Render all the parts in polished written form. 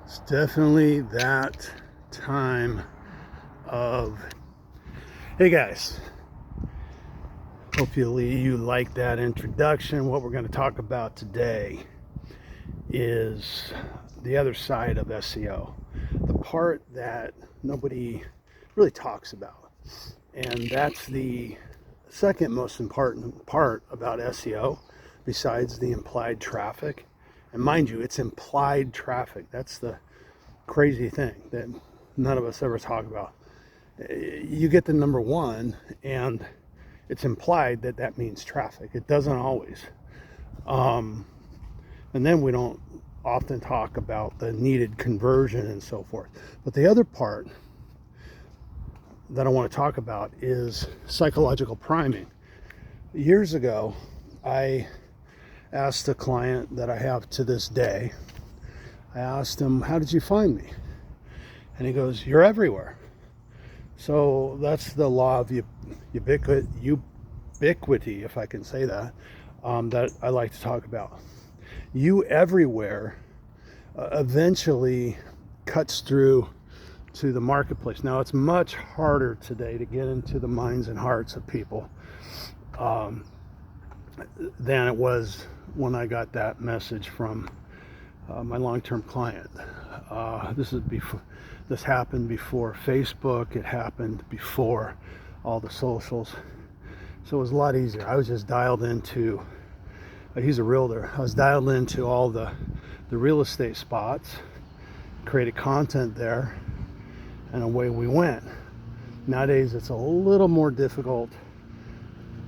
It's definitely that time of, hey guys, hopefully you like that introduction. What we're going to talk about today is the other side of SEO, the part that nobody really talks about. And that's the second most important part about SEO, besides the implied traffic. And mind you, it's implied traffic. That's the crazy thing that none of us ever talk about. You get the number one, and it's implied that that means traffic. It doesn't always. And then we don't often talk about the needed conversion and so forth. But the other part that I want to talk about is psychological priming. Years ago, I asked a client that I have to this day, I asked him, how did you find me? And he goes, you're everywhere. So that's the law of ubiquity, if I can say that, that I like to talk about. You everywhere eventually cuts through to the marketplace. Now, it's much harder today to get into the minds and hearts of people than it was when I got that message from my long-term client. This happened before Facebook. It happened before all the socials. So it was a lot easier. I was just dialed into, he's a realtor. I was dialed into all the real estate spots, created content there, and away we went. Nowadays, it's a little more difficult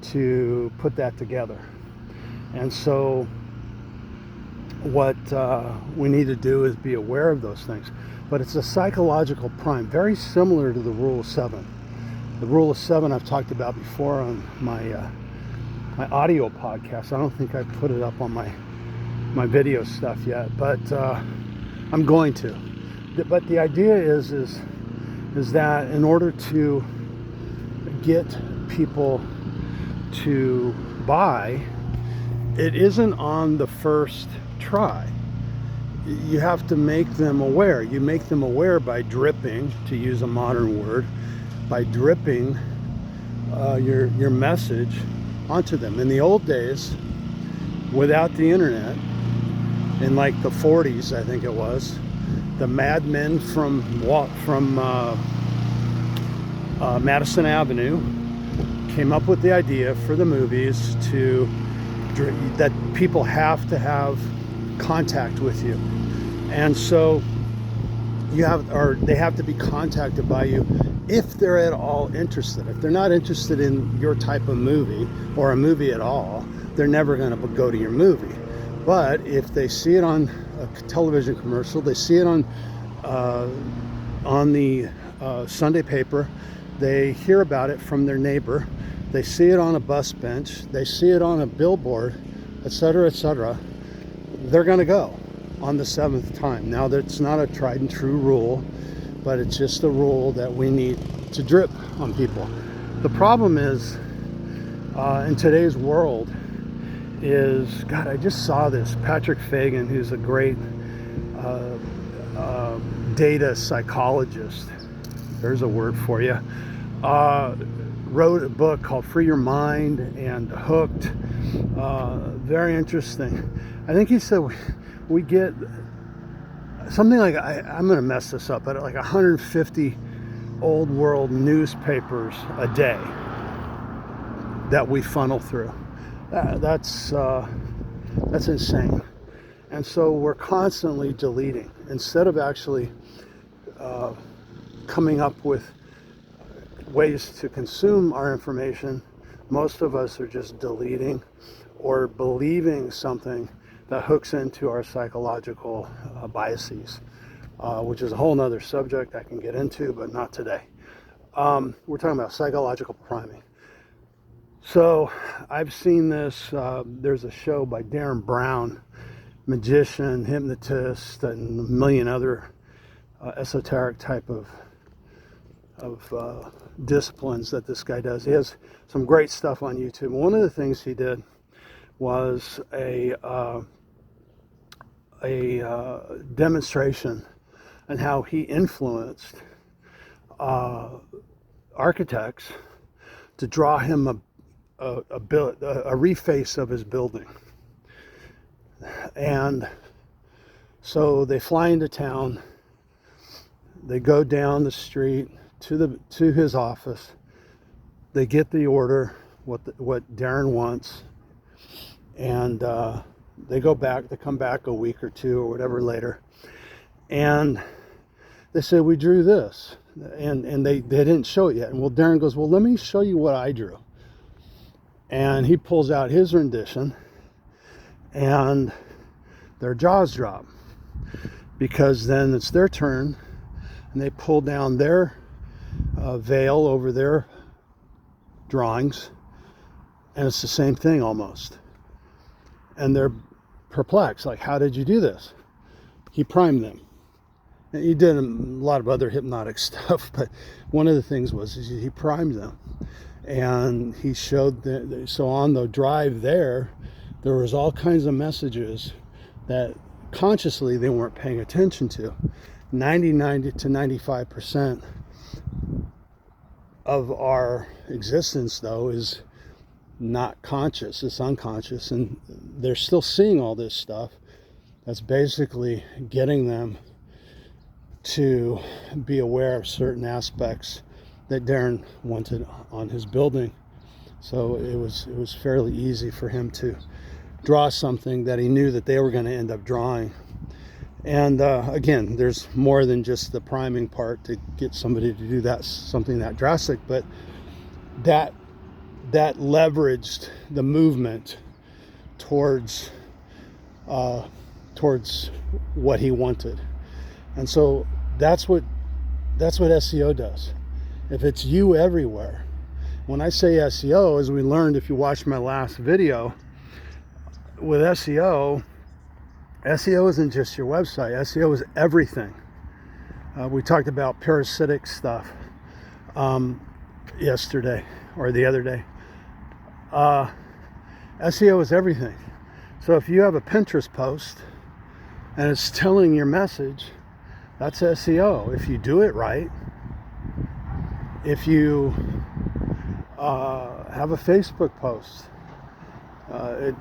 to put that together. And so what we need to do is be aware of those things. But it's a psychological prime, very similar to the rule of 7. The rule of 7 I've talked about before on my audio podcast. I don't think I put it up on my video stuff yet, but I'm going to. But the idea is that in order to get people to buy, it isn't on the first try. You have to make them aware. You make them aware by dripping, to use a modern word, by dripping your message onto them. In the old days, without the internet, in like the 40s, I think it was, the madmen from Madison Avenue came up with the idea for the movies that people have to have contact with you, and so they have to be contacted by you if they're at all interested. If they're not interested in your type of movie or a movie at all, they're never going to go to your movie. But if they see it on a television commercial, they see it on the Sunday paper, they hear about it from their neighbor, they see it on a bus bench, they see it on a billboard, etc., they're going to go on the 7th time. Now, that's not a tried and true rule, but it's just a rule that we need to drip on people. The problem is, in today's world, God, I just saw this. Patrick Fagan, who's a great data psychologist, there's a word for you, wrote a book called Free Your Mind and Hooked. Very interesting. I think he said we get something like, I'm going to mess this up, but like 150 old world newspapers a day that we funnel through. That's insane. And so we're constantly deleting instead of actually coming up with ways to consume our information. Most of us are just deleting or believing something that hooks into our psychological biases, which is a whole nother subject I can get into, but not today. We're talking about psychological priming. So I've seen this. There's a show by Darren Brown, magician, hypnotist, and a million other esoteric type of disciplines that this guy does. He has some great stuff on YouTube. One of the things he did was a demonstration and how he influenced architects to draw him a reface of his building. And so they fly into town, they go down the street to his office, they get the order, what Darren wants, and they come back a week or two or whatever later, and they said, we drew this, and they didn't show it yet. And well, Darren goes, well, let me show you what I drew. And he pulls out his rendition, and their jaws drop, because then it's their turn, and they pull down their veil over their drawings, and it's the same thing almost. And they're perplexed, like, how did you do this? He primed them. And he did a lot of other hypnotic stuff, but one of the things was he primed them. And he showed so on the drive there was all kinds of messages that consciously they weren't paying attention to. 99 to 95% of our existence, though, is not conscious, it's unconscious, and they're still seeing all this stuff that's basically getting them to be aware of certain aspects that Darren wanted on his building. So it was fairly easy for him to draw something that he knew that they were going to end up drawing. And again, there's more than just the priming part to get somebody to do that, something that drastic, but that leveraged the movement towards what he wanted. And so that's what SEO does. If it's you everywhere. When I say SEO, as we learned if you watched my last video, with SEO isn't just your website. SEO is everything. We talked about parasitic stuff yesterday or the other day. SEO is everything. So if you have a Pinterest post and it's telling your message, that's SEO. If you do it right, if you have a Facebook post,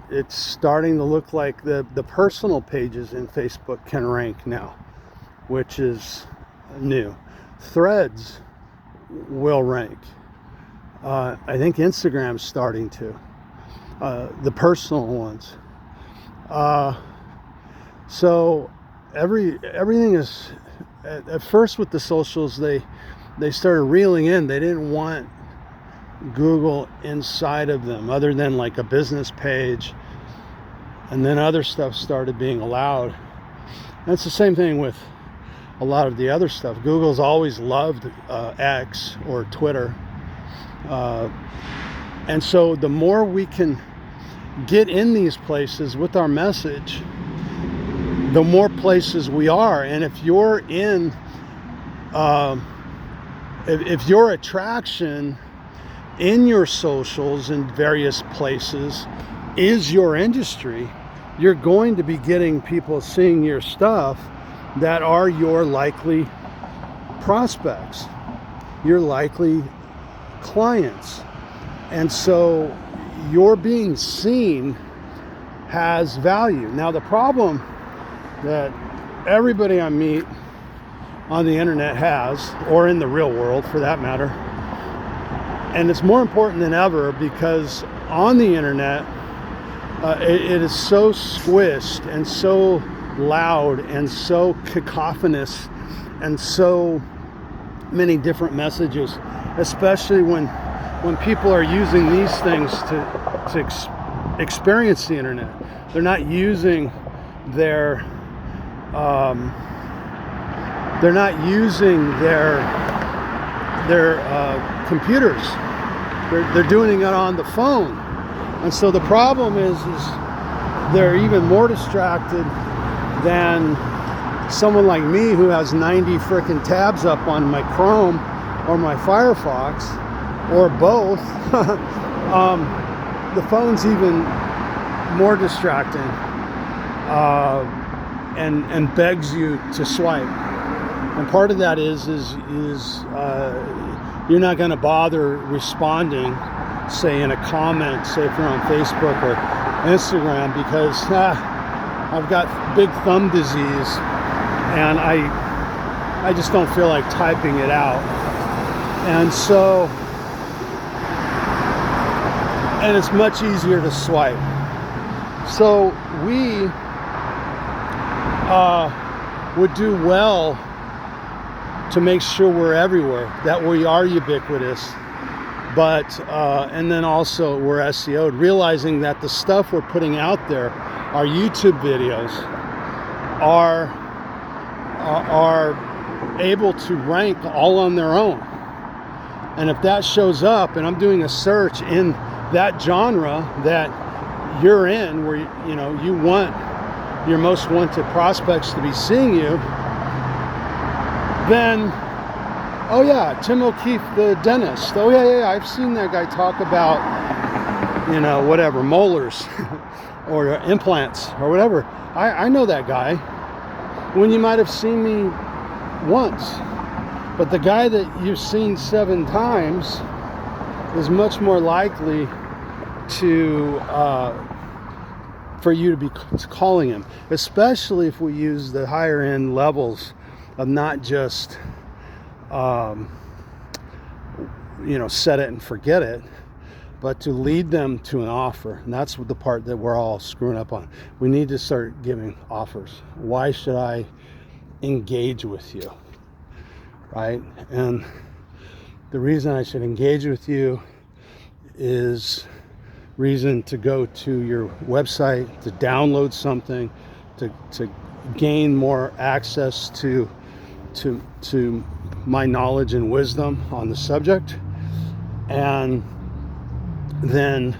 it's starting to look like the personal pages in Facebook can rank now, which is new. Threads will rank. I think Instagram's starting to. The personal ones. So everything is, at first with the socials, they started reeling in. They didn't want Google inside of them other than like a business page, and then other stuff started being allowed. And it's the same thing with a lot of the other stuff. Google's always loved X or Twitter, and so the more we can get in these places with our message, the more places we are. And if you're in if your attraction in your socials in various places is your industry, you're going to be getting people seeing your stuff that are your likely prospects, your likely clients. And so your being seen has value. Now, the problem that everybody I meet on the internet has, or in the real world for that matter, and it's more important than ever because on the internet, it is so squished and so loud and so cacophonous and so many different messages, especially when people are using these things to experience the internet. They're not using their computers. They're doing it on the phone. And so the problem is they're even more distracted than someone like me who has 90 frickin' tabs up on my Chrome or my Firefox or both. The phone's even more distracting and begs you to swipe. And part of that is you're not going to bother responding, say in a comment, say if you're on Facebook or Instagram, because I've got big thumb disease and I just don't feel like typing it out. And so, and it's much easier to swipe. So we would do well to make sure we're everywhere, that we are ubiquitous, but and then also we're SEO'd, realizing that the stuff we're putting out there, our YouTube videos, are able to rank all on their own. And if that shows up and I'm doing a search in that genre that you're in, where you want your most wanted prospects to be seeing you, then, oh yeah, Tim O'Keefe, the dentist. Oh yeah, I've seen that guy talk about, whatever, molars or implants or whatever. I know that guy. When you might have seen me once. But the guy that you've seen 7 times is much more likely to for you to be calling him, especially if we use the higher end levels of not just set it and forget it, but to lead them to an offer. And that's the part that we're all screwing up on. We need to start giving offers. Why should I engage with you? Right? And the reason I should engage with you is reason to go to your website, to download something, to gain more access to my knowledge and wisdom on the subject. And then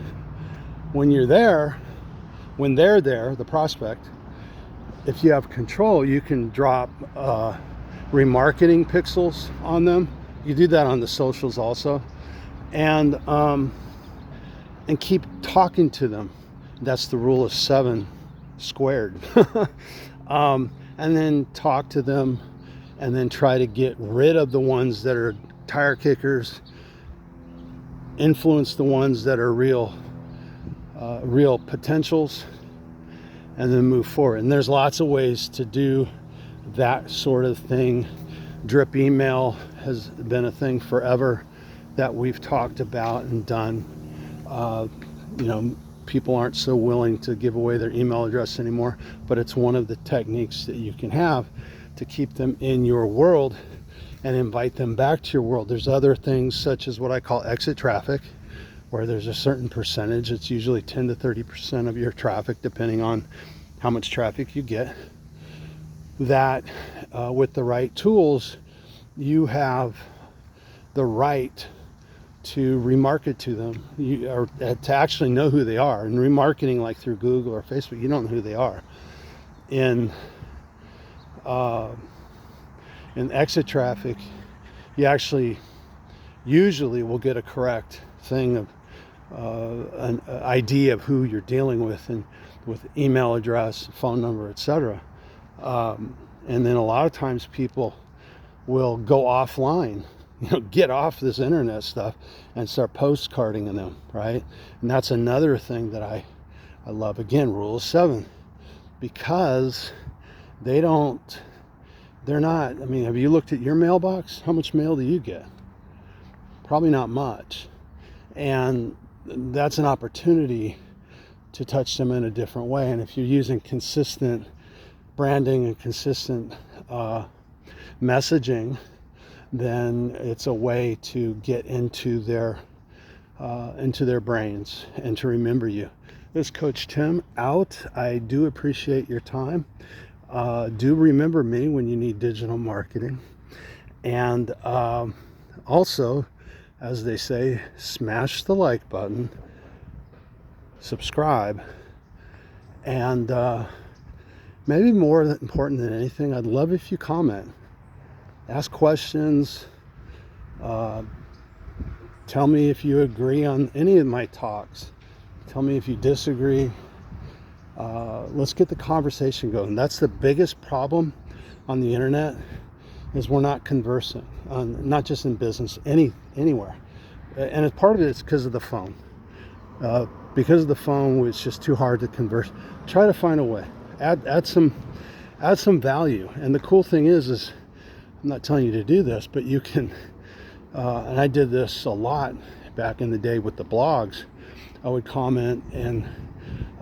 when they're there, the prospect, if you have control, you can drop remarketing pixels on them. You do that on the socials also, and keep talking to them. That's the rule of 7 squared. And then talk to them, and then try to get rid of the ones that are tire kickers, influence the ones that are real potentials, and then move forward. And there's lots of ways to do that sort of thing. Drip email has been a thing forever that we've talked about and done. People aren't so willing to give away their email address anymore, but it's one of the techniques that you can have to keep them in your world and invite them back to your world. There's other things such as what I call exit traffic, where there's a certain percentage, it's usually 10 to 30% of your traffic, depending on how much traffic you get, that with the right tools, you have the right to remarket to them, or to actually know who they are. And remarketing, like through Google or Facebook, you don't know who they are. In exit traffic, you actually usually will get a correct thing of an idea of who you're dealing with, and with email address, phone number, etc. And then a lot of times people will go offline, get off this internet stuff and start postcarding in them, right? And that's another thing that I love. Again, rule of 7, because they're not, have you looked at your mailbox? How much mail do you get? Probably not much. And that's an opportunity to touch them in a different way. And if you're using consistent branding and consistent messaging, then it's a way to get into their brains and to remember you. This is Coach Tim out. I do appreciate your time. Do remember me when you need digital marketing. And also, as they say, smash the like button, subscribe, and maybe more important than anything, I'd love if you comment. Ask questions. Tell me if you agree on any of my talks. Tell me if you disagree. Let's get the conversation going. That's the biggest problem on the internet, is we're not conversing, not just in business, anywhere. And as part of it is because of the phone. Because of the phone, it's just too hard to converse. Try to find a way. Add some value. And the cool thing is I'm not telling you to do this, but you can. And I did this a lot back in the day with the blogs. I would comment, and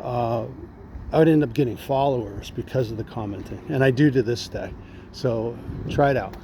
I would end up getting followers because of the commenting. And I do to this day. So try it out.